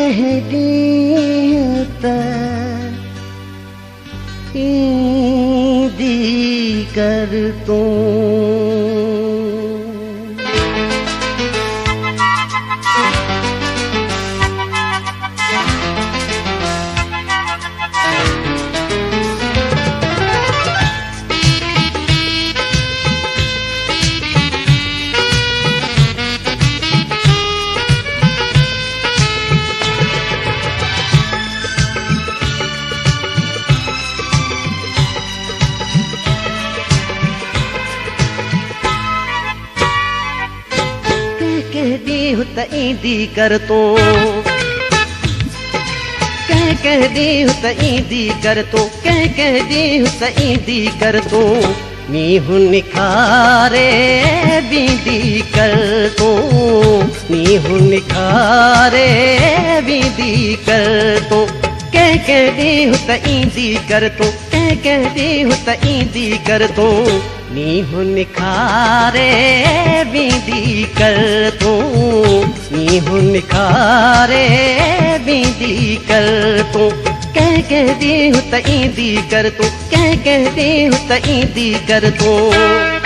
कहीं त ईंदी कर तूं कहदी हूँ त ईंदी कर तूं कहदी हूँ त ईंदी कर तूं कहदी हूँ त ईंदी कर तूं नीहूं निखारे बींदी कर तूं नीहूं निखारे बींदी कर तूं कहदी हूँ त ईंदी कर तूं कहदी हूँ त ईंदी कर तूं नीहूं निखारे बींदी कर तूं नीहूं निखारे बींदी कर तूं कहदी हूँ त ईंदी कर तूं कहदी हूँ त ईंदी कर तूं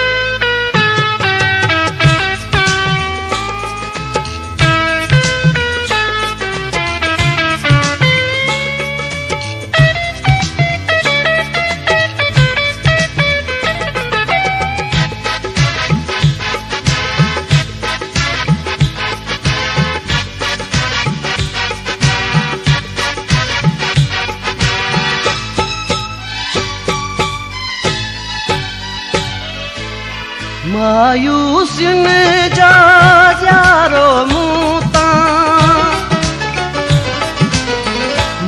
मायूसियुन जा यारो मूं तां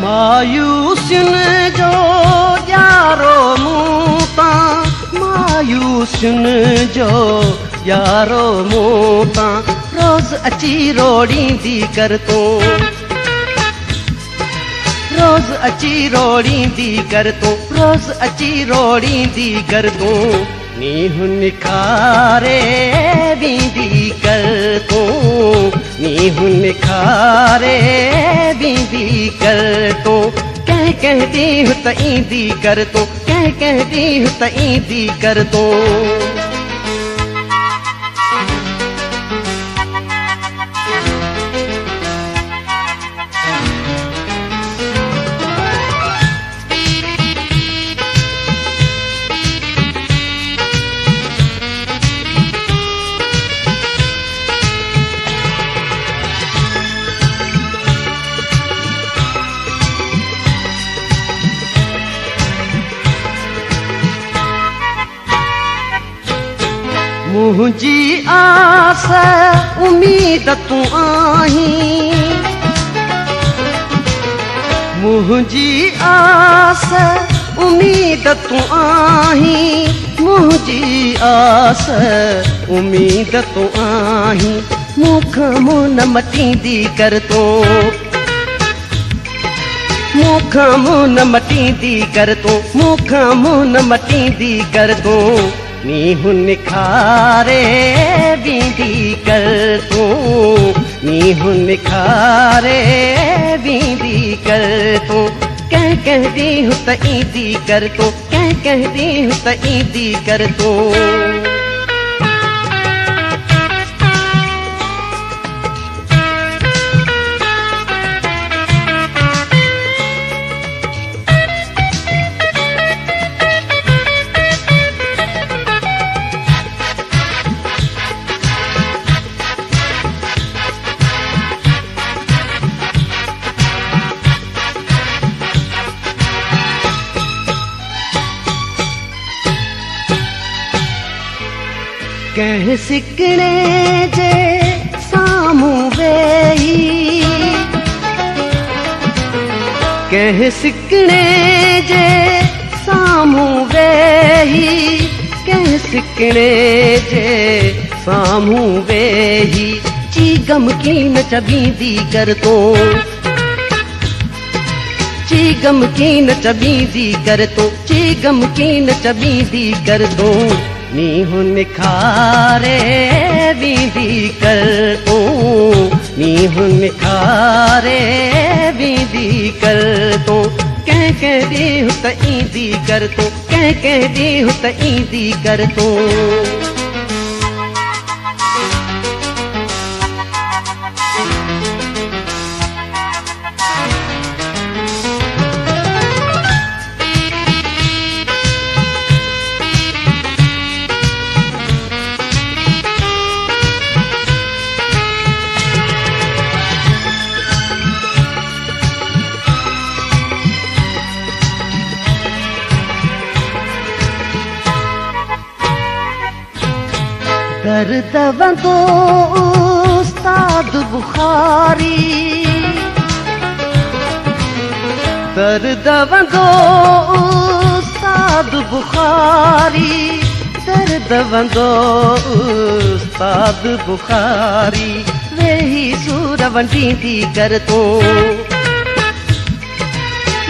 मायूसियुन जो यारो मूं तां मायूसियुन जो यारो मूं तां रोज़ अची रोड़ींदी कर तूं रोज़ अची रोड़ींदी कर तूं रोज़ अची रोड़ींदी कर तूं नीहूं निखारे बींदी कर तूं नीहूं निखारे बींदी कर तूं कहदी हूँ त ईंदी कर तूं कहदी हूँ त ईंदी कर तूं मुझी आस उम्मीद तू आहीं मुझी आस उम्मीद तू आहीं मुझी आस उम्मीद तू आहीं मुखां मुंह न मटींदी कर तूं मुखां मुंह न मटींदी कर तूं मुखां मुंह न मटींदी कर तूं नीहूं निखारे बींदी कर तूं नीहूं निखारे बींदी कर तूं कहदी हूँ त ईंदी कर तूं कहदी हूँ त ईंदी कर तूं कंहिं सिकड़े जे साम्हूं वेही कंहिं सिकड़े जे साम्हूं वेही कंहिं सिकड़े जे साम्हूं वेही ची गमकीन चबींदी कर तूं ची गमकीन चबींदी कर तूं ची गमकीन चबींदी कर तूं नीहूं निखारे बींदी कर तूं मीहू निखारे बींदी कर तूं कह दी हुत ईंदी कर तूं कह दी हुत ईंदी कर तूं दर्द वंदो उस्ताद बुखारी दर्द वंदो उस्ताद बुखारी दर्द वंदो उस्ताद बुखारी वेही सूर वंडींदी कर तूं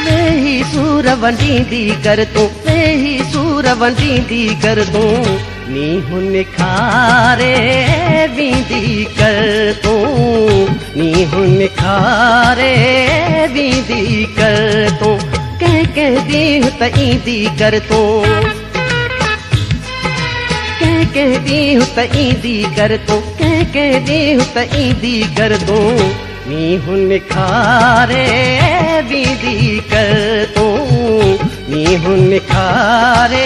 वेही सूर वंडींदी कर तूं वेही सूर वंडींदी कर तूं मीहू निखारे बींदी कर तूं मीहू निखारे बींदी कर तूं कह दी हुत ईंदी कर तूं कह दी हुत ईंदी कर तूं कह दी हुत ईंदी कर तूं मीहू निखारे बींदी कर तूं मीहू निखारे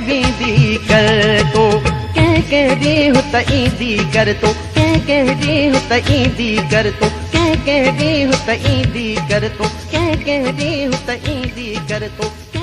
बींदी कर तूं कह दी हुत ईंदी कर तूं कह दी हुत ईंदी कर तूं कह दी हुत ईंदी कर तूं कह दी हुत ईंदी कर तूं